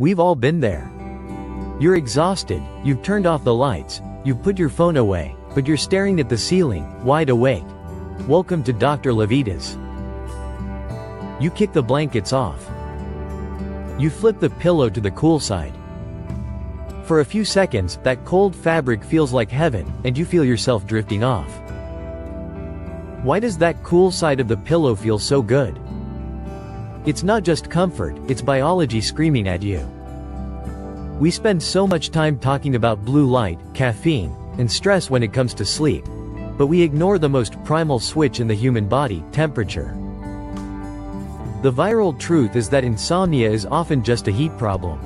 We've all been there. You're exhausted, you've turned off the lights, you've put your phone away, but you're staring at the ceiling, wide awake. Welcome to Dr. Levitas. You kick the blankets off. You flip the pillow to the cool side. For a few seconds, that cold fabric feels like heaven, and you feel yourself drifting off. Why does that cool side of the pillow feel so good? It's not just comfort, it's biology screaming at you. We spend so much time talking about blue light, caffeine, and stress when it comes to sleep. But we ignore the most primal switch in the human body, temperature. The viral truth is that insomnia is often just a heat problem.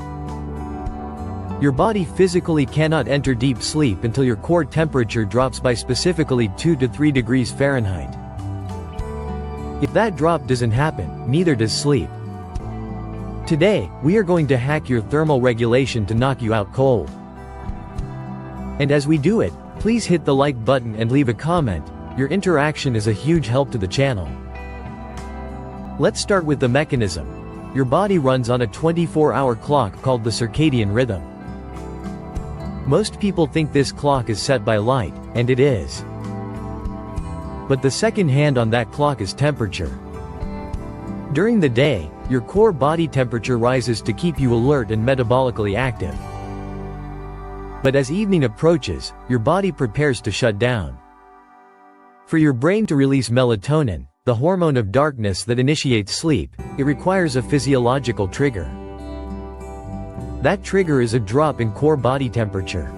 Your body physically cannot enter deep sleep until your core temperature drops by specifically 2 to 3 degrees Fahrenheit. If that drop doesn't happen, neither does sleep. Today, we are going to hack your thermal regulation to knock you out cold. And as we do it, please hit the like button and leave a comment. Your interaction is a huge help to the channel. Let's start with the mechanism. Your body runs on a 24-hour clock called the circadian rhythm. Most people think this clock is set by light, and it is. But the second hand on that clock is temperature. During the day, your core body temperature rises to keep you alert and metabolically active. But as evening approaches, your body prepares to shut down. For your brain to release melatonin, the hormone of darkness that initiates sleep, it requires a physiological trigger. That trigger is a drop in core body temperature.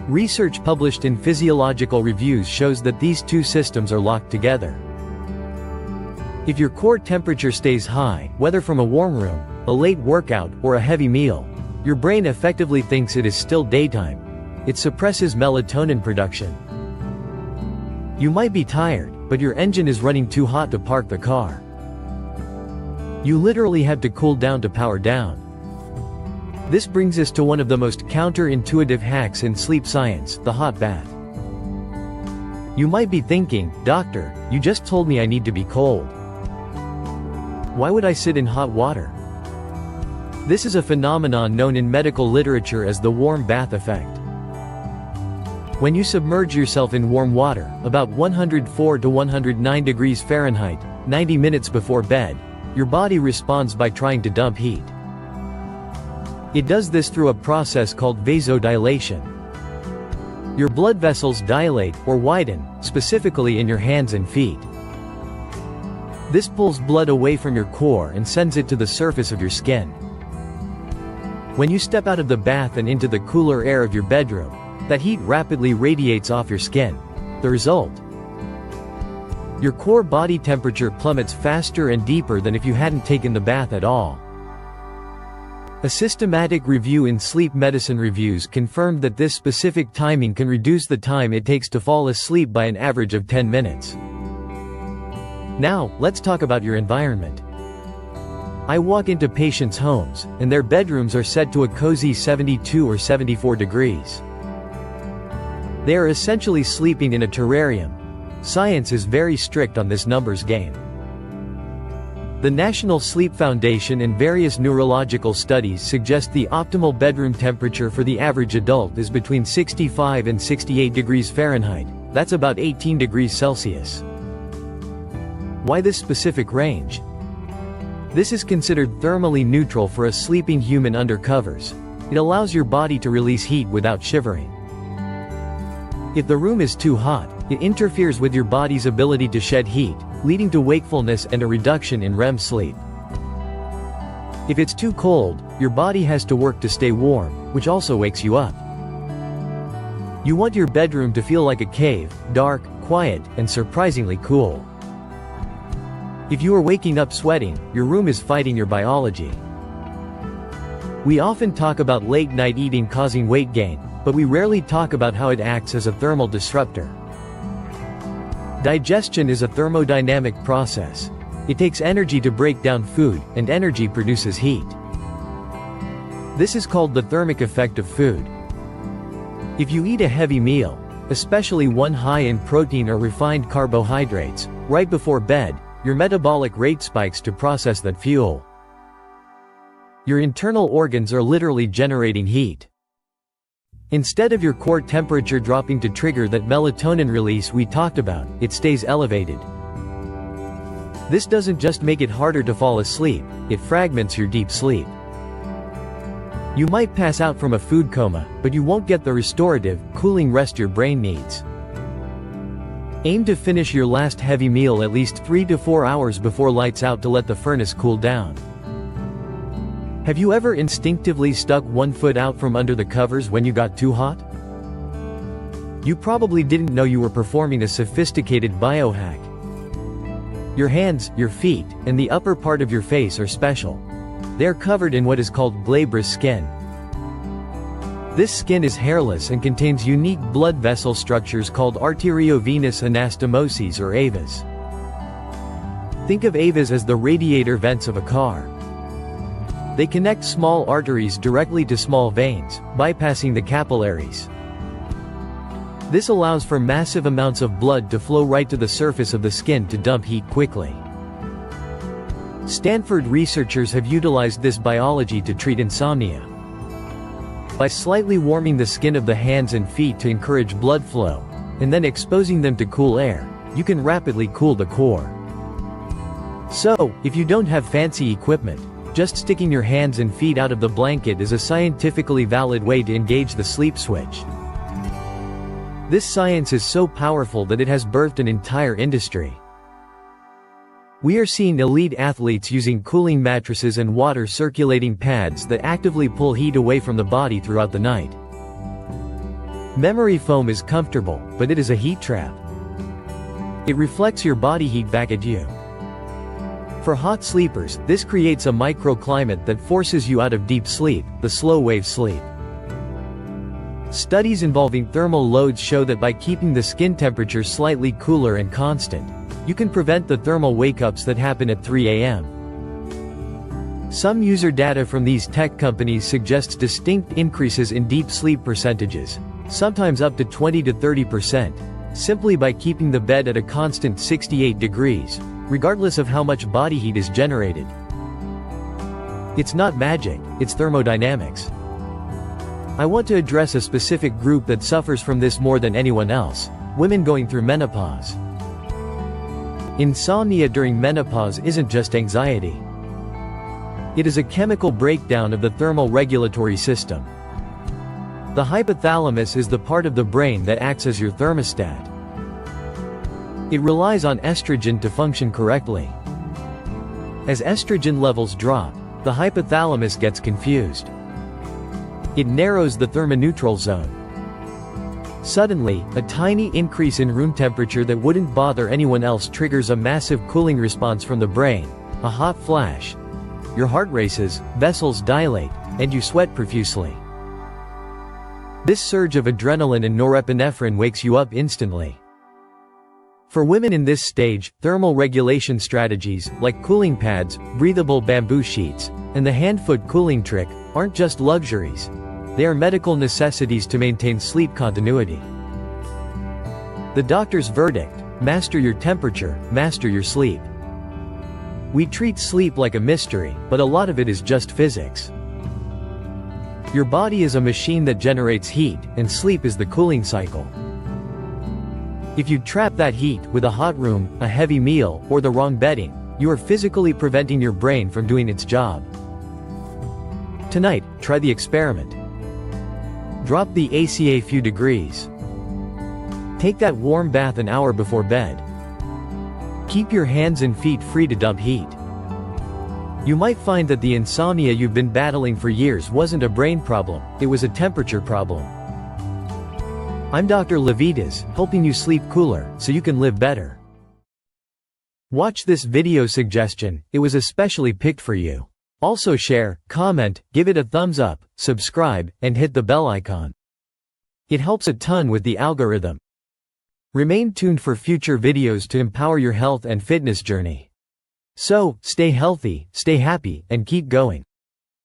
Research published in Physiological Reviews shows that these two systems are locked together. If your core temperature stays high, whether from a warm room, a late workout, or a heavy meal, your brain effectively thinks it is still daytime. It suppresses melatonin production. You might be tired, but your engine is running too hot to park the car. You literally have to cool down to power down. This brings us to one of the most counterintuitive hacks in sleep science, the hot bath. You might be thinking, "Doctor, you just told me I need to be cold. Why would I sit in hot water?" This is a phenomenon known in medical literature as the warm bath effect. When you submerge yourself in warm water, about 104 to 109 degrees Fahrenheit, 90 minutes before bed, your body responds by trying to dump heat. It does this through a process called vasodilation. Your blood vessels dilate, or widen, specifically in your hands and feet. This pulls blood away from your core and sends it to the surface of your skin. When you step out of the bath and into the cooler air of your bedroom, that heat rapidly radiates off your skin. The result? Your core body temperature plummets faster and deeper than if you hadn't taken the bath at all. A systematic review in Sleep Medicine Reviews confirmed that this specific timing can reduce the time it takes to fall asleep by an average of 10 minutes. Now, let's talk about your environment. I walk into patients' homes, and their bedrooms are set to a cozy 72 or 74 degrees. They are essentially sleeping in a terrarium. Science is very strict on this numbers game. The National Sleep Foundation and various neurological studies suggest the optimal bedroom temperature for the average adult is between 65 and 68 degrees Fahrenheit. That's about 18 degrees Celsius. Why this specific range? This is considered thermally neutral for a sleeping human under covers. It allows your body to release heat without shivering. If the room is too hot, it interferes with your body's ability to shed heat, leading to wakefulness and a reduction in REM sleep. If it's too cold, your body has to work to stay warm, which also wakes you up. You want your bedroom to feel like a cave, dark, quiet, and surprisingly cool. If you are waking up sweating, your room is fighting your biology. We often talk about late-night eating causing weight gain, but we rarely talk about how it acts as a thermal disruptor. Digestion is a thermodynamic process. It takes energy to break down food, and energy produces heat. This is called the thermic effect of food. If you eat a heavy meal, especially one high in protein or refined carbohydrates, right before bed, your metabolic rate spikes to process that fuel. Your internal organs are literally generating heat. Instead of your core temperature dropping to trigger that melatonin release we talked about, it stays elevated. This doesn't just make it harder to fall asleep, it fragments your deep sleep. You might pass out from a food coma, but you won't get the restorative, cooling rest your brain needs. Aim to finish your last heavy meal at least 3 to 4 hours before lights out to let the furnace cool down. Have you ever instinctively stuck one foot out from under the covers when you got too hot? You probably didn't know you were performing a sophisticated biohack. Your hands, your feet, and the upper part of your face are special. They are covered in what is called glabrous skin. This skin is hairless and contains unique blood vessel structures called arteriovenous anastomoses or AVAs. Think of AVAs as the radiator vents of a car. They connect small arteries directly to small veins, bypassing the capillaries. This allows for massive amounts of blood to flow right to the surface of the skin to dump heat quickly. Stanford researchers have utilized this biology to treat insomnia. By slightly warming the skin of the hands and feet to encourage blood flow, and then exposing them to cool air, you can rapidly cool the core. So, if you don't have fancy equipment, just sticking your hands and feet out of the blanket is a scientifically valid way to engage the sleep switch. This science is so powerful that it has birthed an entire industry. We are seeing elite athletes using cooling mattresses and water circulating pads that actively pull heat away from the body throughout the night. Memory foam is comfortable, but it is a heat trap. It reflects your body heat back at you. For hot sleepers, this creates a microclimate that forces you out of deep sleep, the slow wave sleep. Studies involving thermal loads show that by keeping the skin temperature slightly cooler and constant, you can prevent the thermal wake-ups that happen at 3 a.m. Some user data from these tech companies suggests distinct increases in deep sleep percentages, sometimes up to 20 to 30%, simply by keeping the bed at a constant 68 degrees, regardless of how much body heat is generated. It's not magic, it's thermodynamics. I want to address a specific group that suffers from this more than anyone else: women going through menopause. Insomnia during menopause isn't just anxiety. It is a chemical breakdown of the thermal regulatory system. The hypothalamus is the part of the brain that acts as your thermostat. It relies on estrogen to function correctly. As estrogen levels drop, the hypothalamus gets confused. It narrows the thermoneutral zone. Suddenly, a tiny increase in room temperature that wouldn't bother anyone else triggers a massive cooling response from the brain, a hot flash. Your heart races, vessels dilate, and you sweat profusely. This surge of adrenaline and norepinephrine wakes you up instantly. For women in this stage, thermal regulation strategies, like cooling pads, breathable bamboo sheets, and the hand-foot cooling trick, aren't just luxuries. They are medical necessities to maintain sleep continuity. The doctor's verdict: master your temperature, master your sleep. We treat sleep like a mystery, but a lot of it is just physics. Your body is a machine that generates heat, and sleep is the cooling cycle. If you trap that heat with a hot room, a heavy meal, or the wrong bedding, you are physically preventing your brain from doing its job. Tonight, try the experiment. Drop the AC a few degrees. Take that warm bath an hour before bed. Keep your hands and feet free to dump heat. You might find that the insomnia you've been battling for years wasn't a brain problem, it was a temperature problem. I'm Dr. Levitas, helping you sleep cooler, so you can live better. Watch this video suggestion, it was especially picked for you. Also share, comment, give it a thumbs up, subscribe, and hit the bell icon. It helps a ton with the algorithm. Remain tuned for future videos to empower your health and fitness journey. So, stay healthy, stay happy, and keep going.